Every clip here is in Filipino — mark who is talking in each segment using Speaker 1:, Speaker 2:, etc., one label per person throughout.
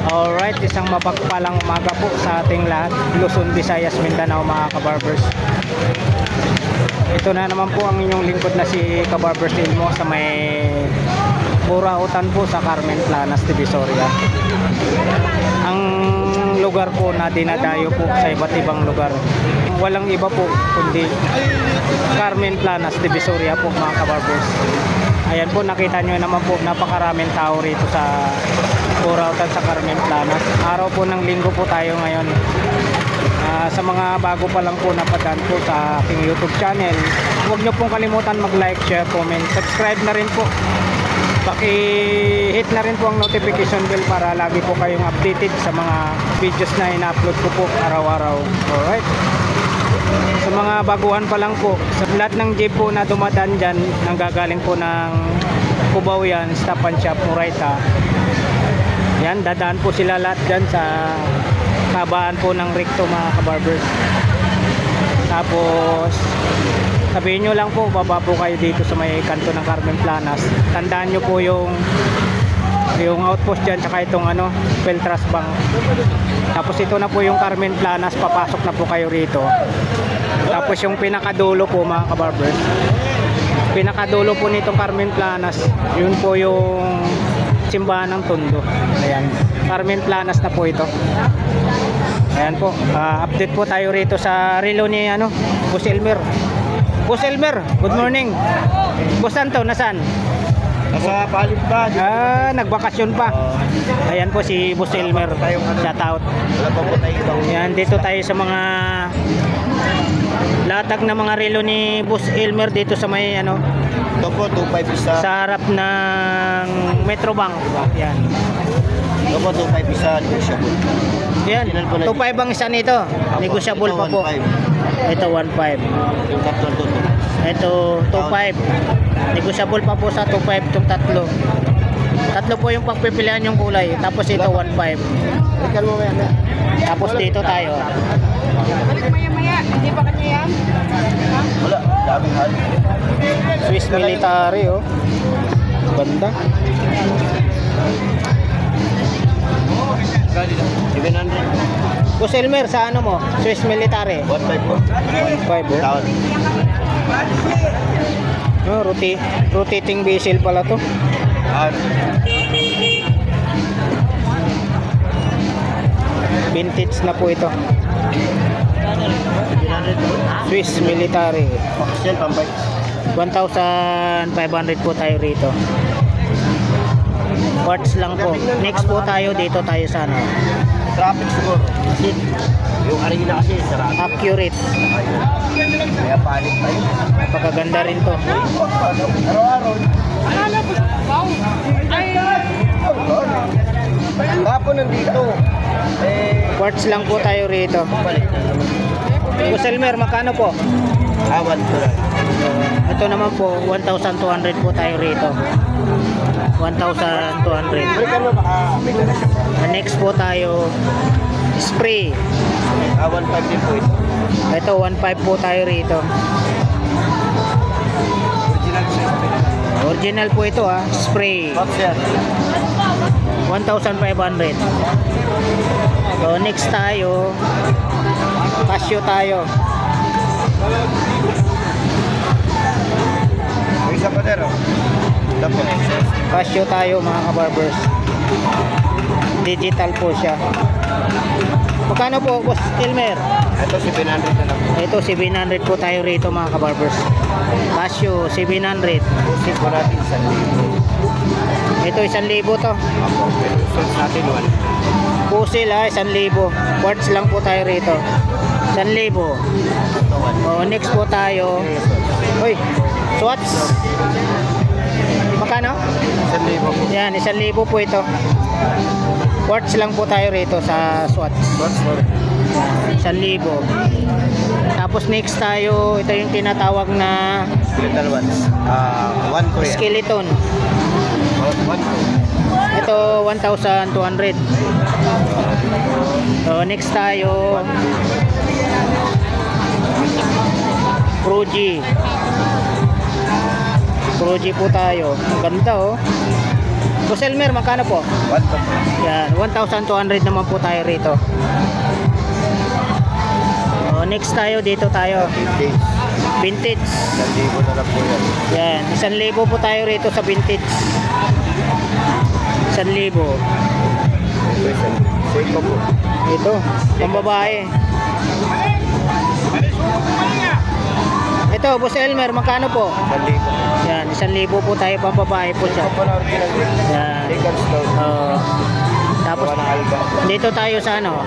Speaker 1: Alright, isang mapagpalang umaga po sa ating lahat, Luzon, Visayas, Mindanao mga kabarbers. Ito na naman po ang inyong lingkod na si Kabarbers Ilmo sa may Burautan po sa Carmen Planas, Divisoria. Ang lugar po na dinadayo po sa iba't ibang lugar, walang iba po kundi Carmen Planas, Divisoria po mga kabarbers. Ayan po, nakita nyo naman po, napakaraming tao rito sa Burautan sa Carmen Planas. Araw po ng linggo po tayo ngayon. Sa mga bago pa lang po napadaan po sa aking YouTube channel, huwag nyo pong kalimutan mag-like, share, comment, subscribe na rin po. Paki-hit na rin po ang notification bell para lagi po kayong updated sa mga videos na ina-upload ko po araw-araw. Alright. Sa mga baguhan pa lang po, sa lahat ng jeep po na dumadaan dyan, nanggagaling po ng Cubao yan, Stop and Shop, Murayta. Yan, dadaan po sila lahat dyan sa kabaan po ng Recto mga kabarbers. Tapos sabihin nyo lang po, baba po kayo dito sa may kanto ng Carmen Planas. Tandaan nyo po yung outpost dyan, tsaka itong Peltras Bank. Tapos ito na po yung Carmen Planas, papasok na po kayo rito. Tapos yung pinakadulo po mga kabarbers, pinakadulo po nitong Carmen Planas, yun po yung simbahan ng Tondo. Ayan, Carmen Planas na po ito. Ayan po, update po tayo rito sa relo ni Boss Elmer. Boss Elmer, good morning. Boss Santo, nasaan?
Speaker 2: Nasa Palibad.
Speaker 1: Nagbakasyon pa. Ayan po si Boss Elmer. Shout out. Ayan, dito tayo sa mga latag na mga relo ni Boss Elmer dito sa may
Speaker 2: Ito po, 2.5 isa.
Speaker 1: sa harap ng Metrobank. Ayan.
Speaker 2: Ito po, 2.5 isa. Negotiable.
Speaker 1: Ayan, 2.5 ang isa nito. Negotiable pa po. Ito 1.5.
Speaker 2: Yung tatlo to.
Speaker 1: Ito 2.5. Negotiable pa po sa 2.5 itong tatlo. Tatlo po yung pagpipilian yung kulay. Tapos ito 1.5.
Speaker 2: Ikan mo maya.
Speaker 1: Tapos dito tayo.
Speaker 3: Balik maya-maya, hindi pa kanya yan?
Speaker 2: Wala, daming hal.
Speaker 1: Swiss military oh. Ganda.
Speaker 2: 700.
Speaker 1: Boss Elmer, sa mo? Swiss military.
Speaker 2: 1.5 po.
Speaker 1: 1.5 oh.
Speaker 2: Tawad.
Speaker 1: Rotating bezel pala to. Vintage na po ito. Swiss military.
Speaker 2: Pakisyan, pambay.
Speaker 1: 1,500 po tayo rito. Parts lang po. Next po tayo, dito tayo sa
Speaker 2: Traffic siguro. Kasi yung arena kasi sarap.
Speaker 1: Accurate.
Speaker 2: Kaya palit tayo.
Speaker 1: Pagkaganda rin to.
Speaker 2: Araw-araw.
Speaker 3: Akala ko, wow. Ay,
Speaker 2: Kapon nandito.
Speaker 1: Parts lang po tayo rito.
Speaker 2: Balik na naman.
Speaker 1: Boss Elmer, makano po?
Speaker 2: Awan ko lang.
Speaker 1: Ito naman po, 1,200 po tayo rito. 1,200.
Speaker 2: Balikan mo baka.
Speaker 1: Next po tayo, spray.
Speaker 2: Awan 5 din po ito.
Speaker 1: Ito, 1,500 po tayo rito.
Speaker 2: Original system.
Speaker 1: Original po ito spray.
Speaker 2: Box yan.
Speaker 1: 1,500. So next tayo, Casio tayo.
Speaker 2: May isa pa dero. Dapat.
Speaker 1: Casio tayo mga kabarbers. Digital po siya. Magkano po, Boss Elmer?
Speaker 2: Ito si 700 na lang.
Speaker 1: Ito 700 po tayo rito mga kabarbers. Casio 700.
Speaker 2: Pusik ko natin 1,000.
Speaker 1: Ito 1,000 to.
Speaker 2: Ako, search natin 1.
Speaker 1: Pusil 1,000. Quartz lang po tayo rito. 1,000. O next po tayo. Uy, Swatch. Makano?
Speaker 2: 1,000 po.
Speaker 1: Yan, 1,000 po ito. Quartz lang po tayo rito sa Swatch.
Speaker 2: What's for
Speaker 1: 1,000. Tapos next tayo, ito yung tinatawag na
Speaker 2: skeletal ones? 1 ko yan.
Speaker 1: skeleton.
Speaker 2: 1 ko.
Speaker 1: Ito 1,200. So next tayo, Proji po tayo. Ang ganda Boss Elmer, magkano po?
Speaker 2: 1,000.
Speaker 1: Yan, 1,200 naman po tayo rito. Next tayo, dito tayo. Vintage.
Speaker 2: 1,000 na lang po yan.
Speaker 1: Yan, 1,000 po tayo rito sa vintage. 1,000.
Speaker 2: Save pa po.
Speaker 1: Ito, pambabae. Ito, Boss Elmer, magkano po?
Speaker 2: 1,000.
Speaker 1: Yan, 1,000 po tayo, pambabae po siya.
Speaker 2: Ito po na original.
Speaker 1: Yan.
Speaker 2: Take slow.
Speaker 1: Tapos,
Speaker 2: Gawa ng Alba.
Speaker 1: dito tayo sa ano?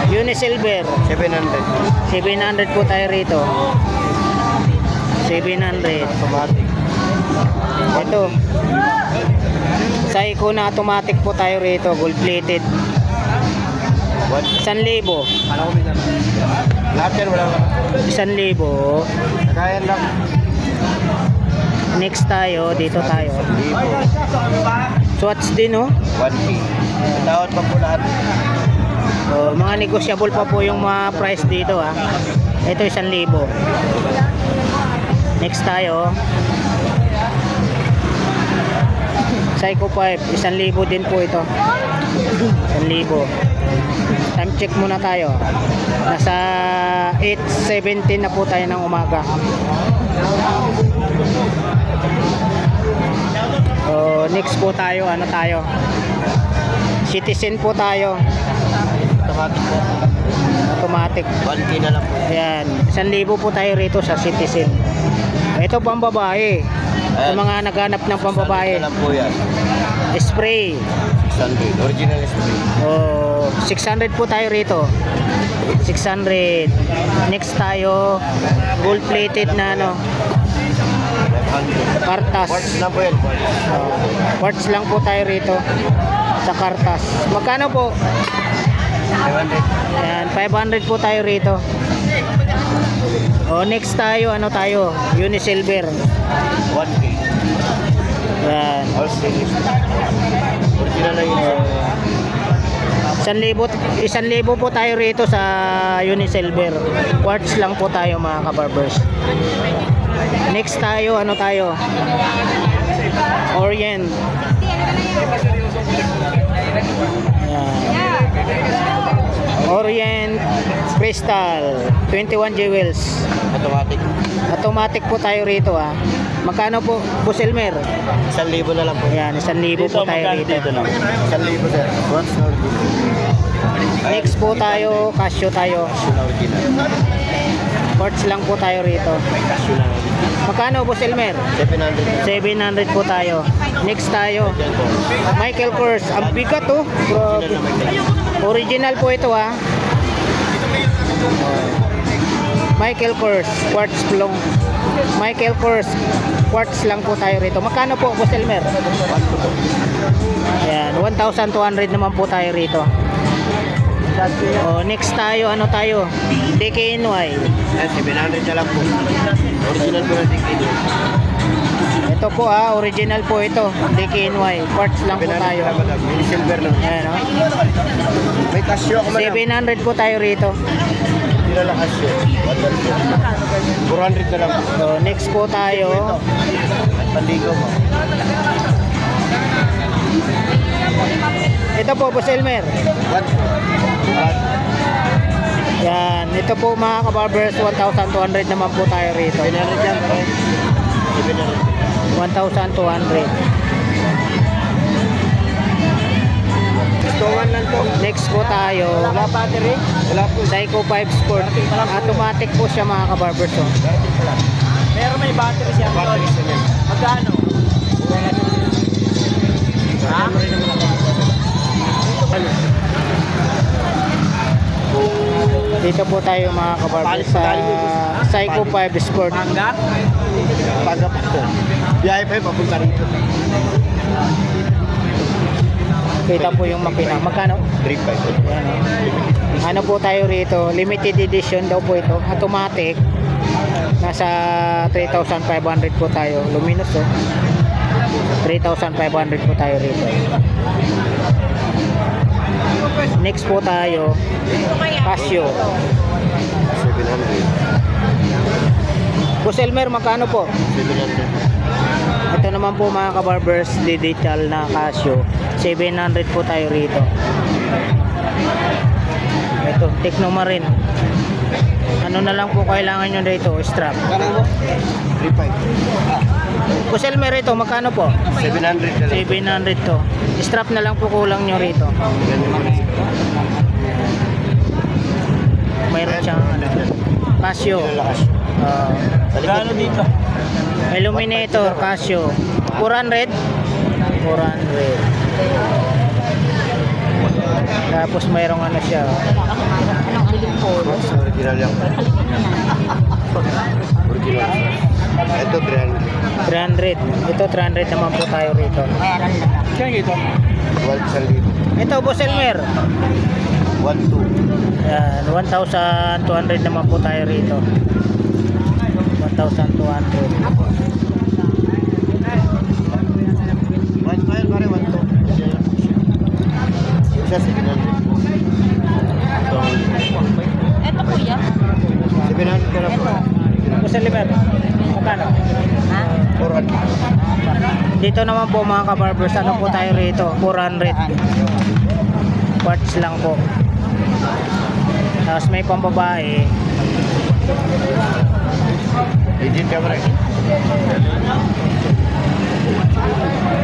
Speaker 1: Unisilver.
Speaker 2: 700.
Speaker 1: 700 po tayo rito. 700.
Speaker 2: Automatic.
Speaker 1: Ito. Seiko na automatic po tayo rito, gold plated. 1,000.
Speaker 2: Lahat yan wala.
Speaker 1: 1,000.
Speaker 2: Kaya lang.
Speaker 1: Next tayo, dito tayo.
Speaker 2: 1,000.
Speaker 1: Swatch din, oh.
Speaker 2: 1K. Tawad pa po lahat.
Speaker 1: Mga negotiable pa po yung mga price dito, ah. Ito 1,000. Next tayo. Seiko 5, 1,000 din po ito. 1,000. Time check muna tayo. Nasa 8:17 na po tayo ng umaga. Next po tayo, ano tayo? Citizen po tayo.
Speaker 2: Automatic po.
Speaker 1: Automatic.
Speaker 2: 1K na lang po.
Speaker 1: Ayan, 1,000 po tayo rito sa Citizen. Ito pang babae. Sa mga naghanap ng pambabae.
Speaker 2: 100 na lang po yan.
Speaker 1: Spray.
Speaker 2: 600. Original spray.
Speaker 1: 600 po tayo rito. 600. Next tayo, gold plated na ano,
Speaker 2: 500.
Speaker 1: kartas.
Speaker 2: Quartz na po yan.
Speaker 1: Quartz lang po tayo rito sa kartas. Magkano po?
Speaker 2: 500.
Speaker 1: Ayan, 500 po tayo rito. Next tayo, ano tayo? Unisilver.
Speaker 2: 1K.
Speaker 1: Ayan.
Speaker 2: All stainless. Original na yun.
Speaker 1: 1,000 po tayo rito sa Unisilver. Quartz lang po tayo, mga kabarbers. Next tayo, ano tayo? Orient. Ayan. Orient Crystal 21 jewels.
Speaker 2: Automatic.
Speaker 1: Automatic po tayo rito, ah. Magkano po, Boss Elmer?
Speaker 2: 1,000 na lang po.
Speaker 1: Ayan, 1,000 po tayo rito.
Speaker 2: 1,000 sir. Quartz na original.
Speaker 1: Next po tayo, Casio tayo.
Speaker 2: Casio na original.
Speaker 1: Quartz lang po tayo rito.
Speaker 2: Casio na original.
Speaker 1: Magkano, Boss Elmer?
Speaker 2: 700.
Speaker 1: 700 po tayo. Next tayo,
Speaker 2: Yan po.
Speaker 1: Michael Kors. Ang bigat, oh.
Speaker 2: Original
Speaker 1: Grabe.
Speaker 2: na may
Speaker 1: Original po ito, ah. Michael Kors, quartz long. Michael Kors, quartz lang po tayo rito. Magkano po, Boss Elmer? Ayan, 1,200 naman po tayo rito. Next tayo, ano tayo? DKNY.
Speaker 2: Yan, 700 na lang po. Original po na DKNY.
Speaker 1: Ito po, ah, original po ito. DKNY, quartz lang po
Speaker 2: 700
Speaker 1: tayo.
Speaker 2: na madam. Mini silver lang.
Speaker 1: Ayan, oh.
Speaker 2: May Casio ako madam.
Speaker 1: 700 po tayo rito.
Speaker 2: Hindi na lang Casio. 400 na lang po.
Speaker 1: Next po tayo.
Speaker 2: At pandigo mo.
Speaker 1: Ito po, Boss Elmer.
Speaker 2: What?
Speaker 1: Yan, ito po mga kabarbers, 1,200 naman po tayo rito.
Speaker 2: 700 yan po. 700.
Speaker 1: 1,200.
Speaker 2: Gustuhan lang po.
Speaker 1: Next po tayo,
Speaker 2: Wala battery? Wala po.
Speaker 1: Seiko 5 Sport. Automatic po siya, mga kabarbers. Oh.
Speaker 3: Pero may battery siya.
Speaker 2: Battery sa yan.
Speaker 3: Magkano? Ha?
Speaker 1: Dito po tayo, mga kabarbers, sa Seiko 5 Sport.
Speaker 3: Mangga?
Speaker 2: Pagap po. Biyahe pa yun, papunta rito.
Speaker 1: Kita po yung makina. Magkano?
Speaker 2: 3.5.
Speaker 1: Yan, oh. Ano po tayo rito? Limited edition daw po ito. Automatic. Nasa 3,500 po tayo. Luminous, oh. 3,500 po tayo rito. Next po tayo, Casio.
Speaker 2: 700.
Speaker 1: Boss Elmer, magkano po?
Speaker 2: 700.
Speaker 1: Ito naman po mga kabarbers, digital na Casio. 700 po tayo rito. Ito, Technomarine. Ano na lang po kailangan nyo dito? Strap.
Speaker 2: 3.5.
Speaker 1: Puselmer ito, magkano po?
Speaker 2: 700 na lang.
Speaker 1: 700 to. Strap na lang po kulang nyo rito. Mayroon siyang ano, Casio.
Speaker 3: Gano dito?
Speaker 1: Illuminator Casio. 400. 400. Tapos mayroong ano siya.
Speaker 2: Original yan. Original. Ito 300.
Speaker 1: 300. Ito 300 naman po tayo rito.
Speaker 3: Kaya ito?
Speaker 2: 1,000.
Speaker 1: Ito Boss Elmer.
Speaker 2: 1,200.
Speaker 1: Yan, 1,200 naman po tayo rito. 1,200.
Speaker 2: Pare 1,200. Isa 700.
Speaker 4: Ito kuya.
Speaker 2: 700 ka lang po.
Speaker 1: Boss Elmer, magkano?
Speaker 4: Ha?
Speaker 2: 400.
Speaker 1: Dito naman po mga kabarbers, ano po tayo rito? 400. Parts lang po. Tapos may pambabae.
Speaker 2: Legit ka pare.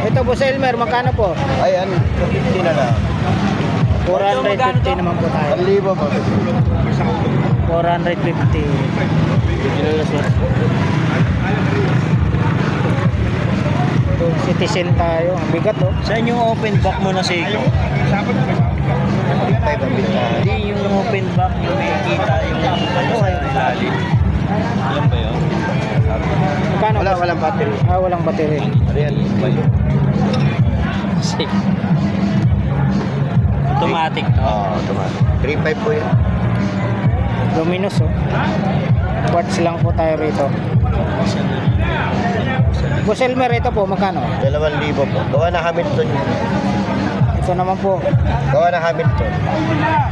Speaker 1: Ito Boss Elmer, magkano po?
Speaker 2: Ayan, 50 na lang.
Speaker 1: 450 naman po tayo.
Speaker 2: 1,000 ba?
Speaker 1: 450.
Speaker 2: Original na sir.
Speaker 1: Ito, Citizen tayo. Ang bigat oh.
Speaker 3: Saan yung open back mo na Seiko?
Speaker 2: 5 ang binta.
Speaker 3: Hindi yung open back yung may kita yung ano sa ilalim. Alam ba yun?
Speaker 1: Magkano?
Speaker 2: Walang battery.
Speaker 1: Walang battery.
Speaker 2: Ayan,
Speaker 3: Automatic.
Speaker 2: automatic. 3.5 po yan.
Speaker 1: Luminous oh. Parts lang po tayo rito. Boss Elmer, ito po, magkano?
Speaker 2: 2,000 po. Gawa na Hamilton.
Speaker 1: Ito naman po,
Speaker 2: Gawa na Hamilton.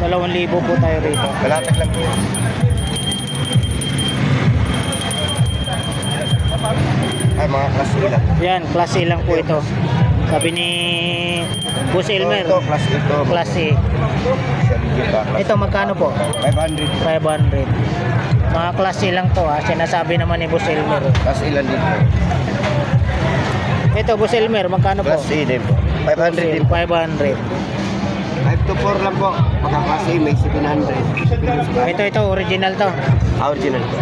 Speaker 1: 2,000 po tayo rito.
Speaker 2: Kalatag lang po yan. Ay, mga klase lang.
Speaker 1: Yan, class A lang po ito. Sabi ni Boss Elmer,
Speaker 2: Ito, klase ito.
Speaker 1: class A. Ito magkano po?
Speaker 2: 500.
Speaker 1: 500. Mga class A lang to ha. Sinasabi naman ni Boss Elmer.
Speaker 2: Klase ilan din po.
Speaker 1: Ito Boss Elmer, magkano po?
Speaker 2: Klase din po. 500 din po.
Speaker 1: 500.
Speaker 2: 5 to 4 lang po. Pagka-klase may 700.
Speaker 1: Ito original to.
Speaker 2: Original po.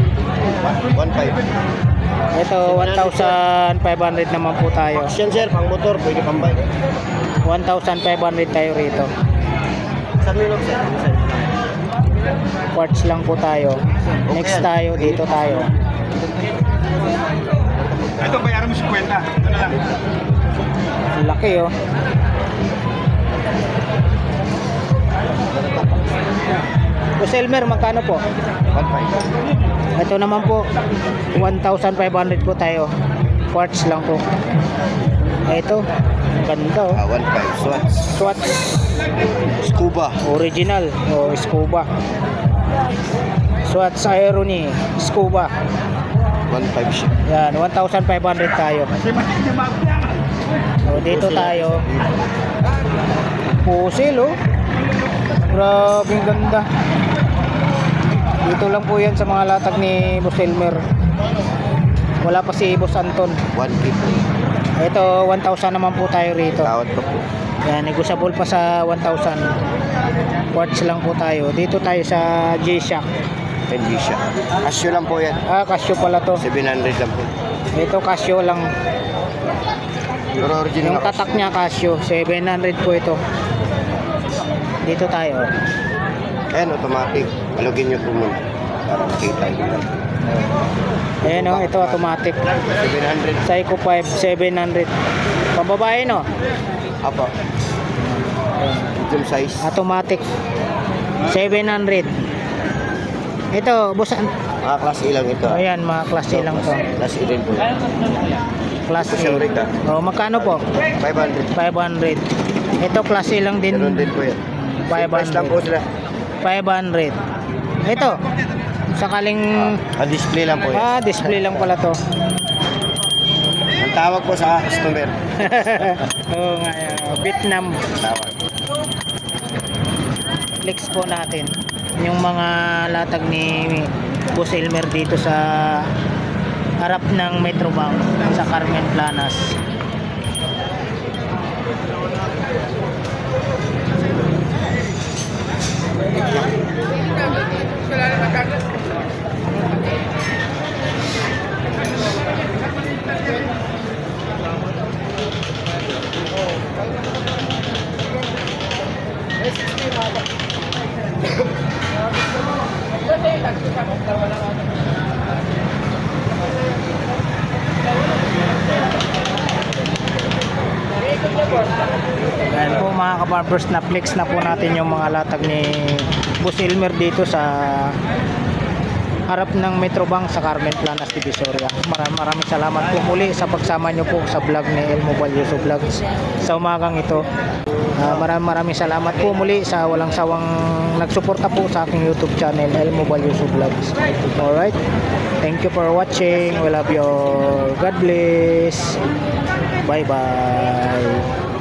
Speaker 2: 1.5.
Speaker 1: Ito 1,500 naman po tayo.
Speaker 2: Action sir, pang motor, pwede pang bike.
Speaker 1: 1,500 tayo rito.
Speaker 2: Saan nyo sir?
Speaker 1: Parts lang po tayo. Next tayo, dito tayo.
Speaker 3: Ito, bayaran mo 50. Ito na lang.
Speaker 1: Ang laki oh. Boss Elmer, magkano po?
Speaker 2: 1.5.
Speaker 1: Ito naman po 1,500 po tayo. Parts lang po. Ito, ganda oh.
Speaker 2: 1.5. Swatch.
Speaker 1: Swatch
Speaker 2: Scuba.
Speaker 1: original o Scuba. Swatch Irony Scuba.
Speaker 2: 1.5 siya.
Speaker 1: Yan, 1,500 tayo. So, dito tayo. Pusil oh. Grabe ganda. Dito lang po yan sa mga latag ni Boss Elmer. Wala pa si Boss Anton.
Speaker 2: 1.5.
Speaker 1: Ito 1,000 naman po tayo rito.
Speaker 2: Tawad pa po.
Speaker 1: Yan, negotiable pa sa 1,000. Quartz lang po tayo. Dito tayo sa G-Shock.
Speaker 2: Hindi siya. Casio lang po yan.
Speaker 1: Casio pala to.
Speaker 2: 700 lang po.
Speaker 1: Ito Casio lang.
Speaker 2: Pero original
Speaker 1: Yung tatak niya Casio. 700 po ito. Dito tayo.
Speaker 2: Ayan, automatic. Alugin nyo po muna. Para makita nyo.
Speaker 1: Ayan o, ito automatic.
Speaker 2: 700.
Speaker 1: Psycho 5, 700. Pambabae no?
Speaker 2: Apa. Medium size.
Speaker 1: Automatic. 700. Ito, boss.
Speaker 2: Mga klase lang ito.
Speaker 1: Ayan, mga klase lang to.
Speaker 2: Klase din po.
Speaker 1: Klase.
Speaker 2: Ito, Rita.
Speaker 1: Oh, magkano po?
Speaker 2: 500.
Speaker 1: 500. Ito klase lang din.
Speaker 2: Ganun din po yan.
Speaker 1: 500.
Speaker 2: Lang po sila.
Speaker 1: 500. Ito. Sakaling
Speaker 2: Display lang po yan.
Speaker 1: display lang pala to.
Speaker 2: tawag po sa customer.
Speaker 1: Oo nga, Vietnam.
Speaker 2: Tawag.
Speaker 1: Flex po natin yung mga latag ni Boss Elmer dito sa harap ng Metrobank sa Carmen Planas. Ayan po mga kabarbers, na flex na po natin yung mga latag ni Boss Elmer dito sa harap ng Metrobank sa Carmen Planas, Divisoria. Maraming salamat po muli sa pagsama nyo po sa vlog ni Elmo Valioso Vlogs sa umagang ito. Maraming salamat po muli sa walang sawang nagsuporta po sa aking YouTube channel, Elmo Valioso Vlogs. Alright, thank you for watching. We love you all. God bless. Bye bye.